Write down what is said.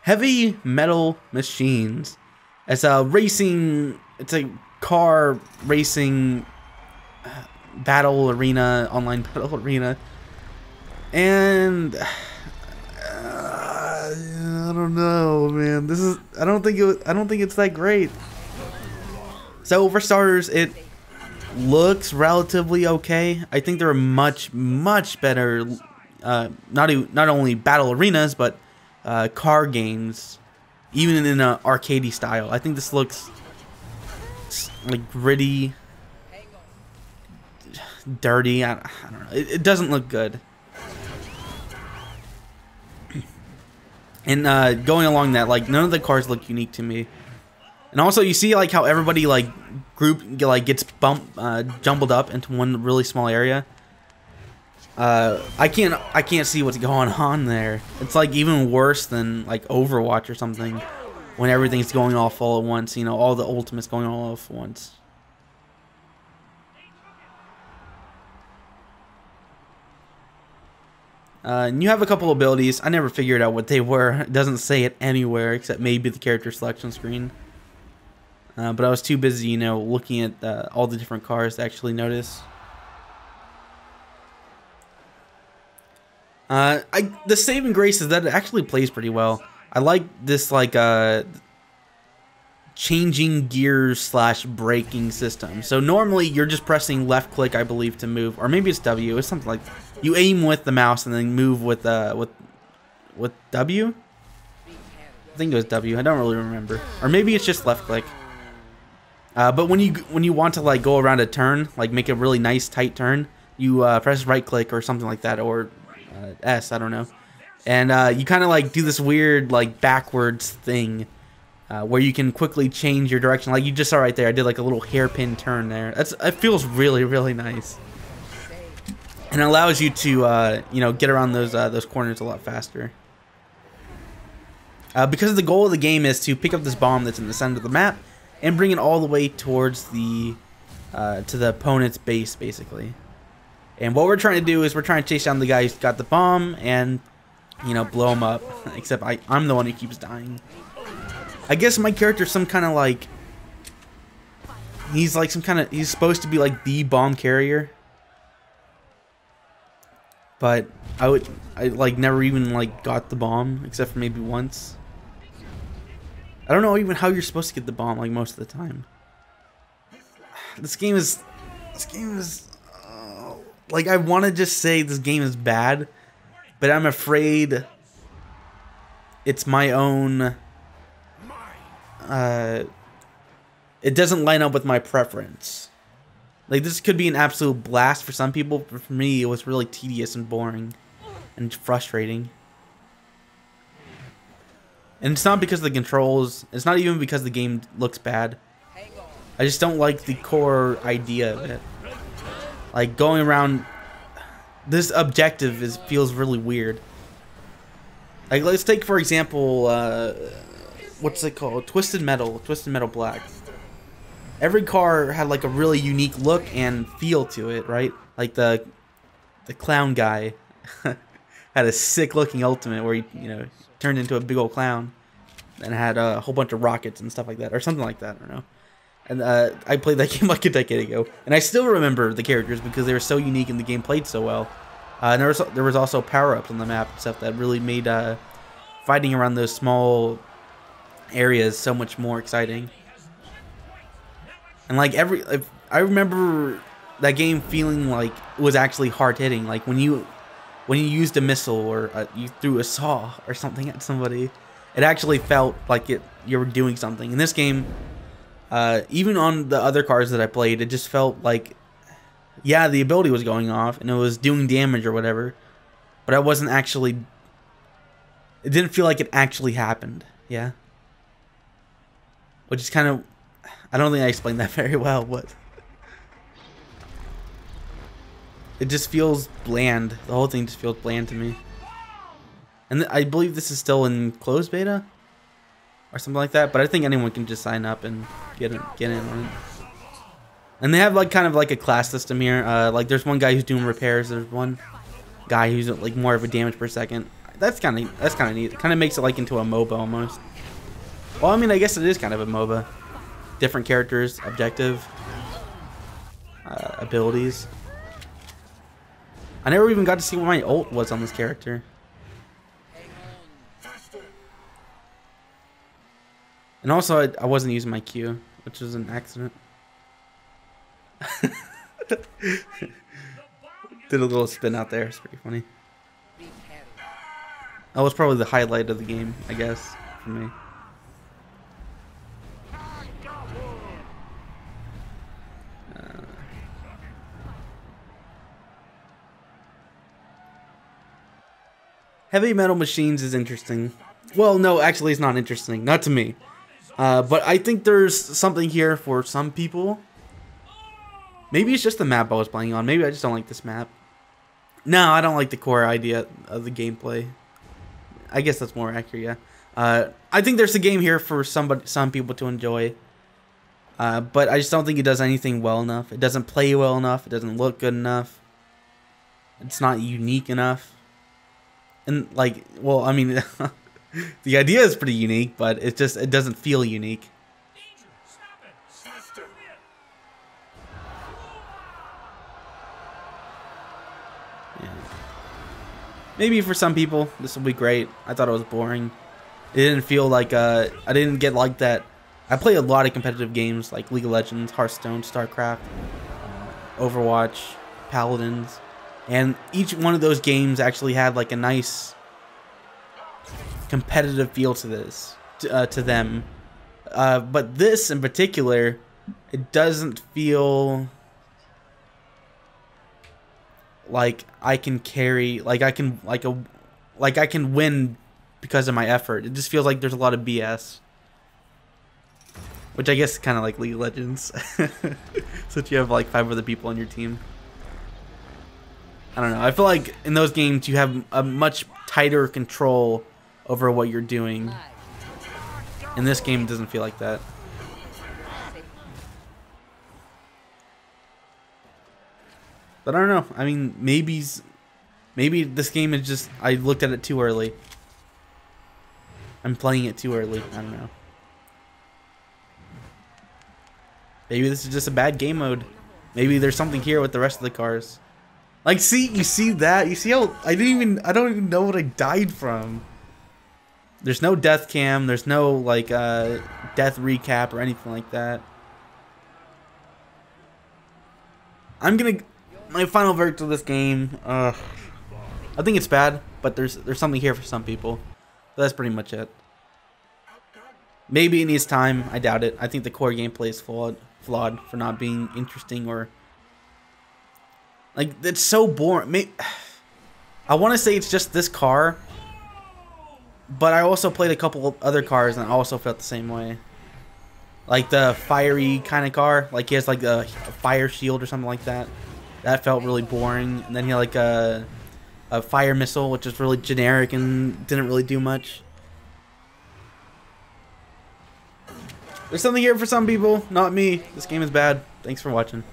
Heavy Metal Machines. It's a racing, it's a car racing battle arena, online battle arena. And I don't know, man. I don't think it's that great. So for starters, it looks relatively okay. I think there are much better not only battle arenas but car games, even in an arcadey style. I think this looks like gritty, dirty. I don't know. It doesn't look good. And going along that, like, none of the cars look unique to me. And also, you see like how everybody like gets jumbled up into one really small area. I can't see what's going on there. It's like even worse than like Overwatch or something, when everything's going off all at once. You know, all the ultimates going all off at once. And you have a couple abilities. I never figured out what they were. It doesn't say it anywhere except maybe the character selection screen. But I was too busy, you know, looking at all the different cars to actually notice. The saving grace is that it actually plays pretty well. I like this like changing gears / braking system. So normally you're just pressing left click, I believe, to move, or maybe it's W. It's something like you aim with the mouse and then move with W. I think it was W. I don't really remember, or maybe it's just left click. But when you want to like go around a turn, like make a really nice tight turn, you press right click or something like that, or S, I don't know, and you kind of like do this weird like backwards thing where you can quickly change your direction. Like you just saw right there, I did like a little hairpin turn there. It feels really nice, and it allows you to you know, get around those corners a lot faster. Because the goal of the game is to pick up this bomb that's in the center of the map and bring it all the way towards the to the opponent's base, basically. And what we're trying to do is we're trying to chase down the guy who's got the bomb and, you know, blow him up. Except I'm the one who keeps dying. I guess my character's some kind of like, he's supposed to be like the bomb carrier. But I like never even like got the bomb except for maybe once. I don't know even how you're supposed to get the bomb like most of the time. This game is like, I want to just say this game is bad, but I'm afraid it's my own it doesn't line up with my preference. Like, this could be an absolute blast for some people, but for me it was really tedious and boring and frustrating. And it's not because of the controls, it's not even because the game looks bad. I just don't like the core idea of it. Like, going around this objective feels really weird. Like, let's take for example what's it called? Twisted Metal Black. Every car had like a really unique look and feel to it, right? Like the clown guy had a sick looking ultimate where he, you know, turned into a big old clown and had a whole bunch of rockets and stuff like that, or something like that, I don't know. And I played that game like a decade ago, and I still remember the characters because they were so unique and the game played so well. And there was also power-ups on the map and stuff that really made fighting around those small areas so much more exciting. And like I remember that game feeling like it was actually hard hitting. Like when you used a missile or you threw a saw or something at somebody, it actually felt like you were doing something. In this game, even on the other cars that I played, it just felt like, yeah, the ability was going off and it was doing damage or whatever, but I wasn't actually. It didn't feel like it actually happened. Yeah. Which is kind of. I don't think I explained that very well, but it just feels bland. The whole thing just feels bland to me. And I believe this is still in closed beta or something like that, but I think anyone can just sign up and get in on it. And they have like kind of like a class system here. Like there's one guy who's doing repairs. There's one guy who's like more of a damage per second. that's kind of neat. It kind of makes it like into a MOBA almost. Well, I mean, I guess it is kind of a MOBA. Different characters, objective, abilities. I never even got to see what my ult was on this character. And also, I wasn't using my Q, which was an accident. Did a little spin out there. It's pretty funny. That was probably the highlight of the game, I guess, for me. Heavy Metal Machines is interesting. Well, no, actually it's not interesting. Not to me. But I think there's something here for some people. Maybe it's just the map I was playing on. Maybe I just don't like this map. No, I don't like the core idea of the gameplay. I guess that's more accurate, yeah. I think there's a game here for some people to enjoy. But I just don't think it does anything well enough. It doesn't play well enough. It doesn't look good enough. It's not unique enough. And like, well, I mean, the idea is pretty unique, but it doesn't feel unique. Yeah. Maybe for some people this will be great. I thought it was boring. It didn't feel like I didn't get like that. I play a lot of competitive games like League of Legends, Hearthstone, StarCraft, Overwatch, Paladins. And each one of those games actually had like a nice competitive feel to them. But this in particular, it doesn't feel like I can carry, like I can win because of my effort. It just feels like there's a lot of BS. Which I guess is kind of like League of Legends. Since you have like 5 other people on your team. I don't know. I feel like in those games you have a much tighter control over what you're doing. In this game, it doesn't feel like that. But I don't know. I mean, maybe this game is just, I looked at it too early. I'm playing it too early. I don't know. Maybe this is just a bad game mode. Maybe there's something here with the rest of the cars. Like, see, you see that? You see how I don't even know what I died from. There's no death cam. There's no like death recap or anything like that. My final verdict of this game. I think it's bad, but there's something here for some people. But that's pretty much it. Maybe it needs time. I doubt it. I think the core gameplay is flawed for not being interesting or like it's so boring. I want to say it's just this car, but I also played a couple of other cars and I also felt the same way. Like the fiery kind of car, like he has like a fire shield or something like that. That felt really boring. And then he had like a fire missile, which is really generic and didn't really do much. There's something here for some people, not me. This game is bad. Thanks for watching.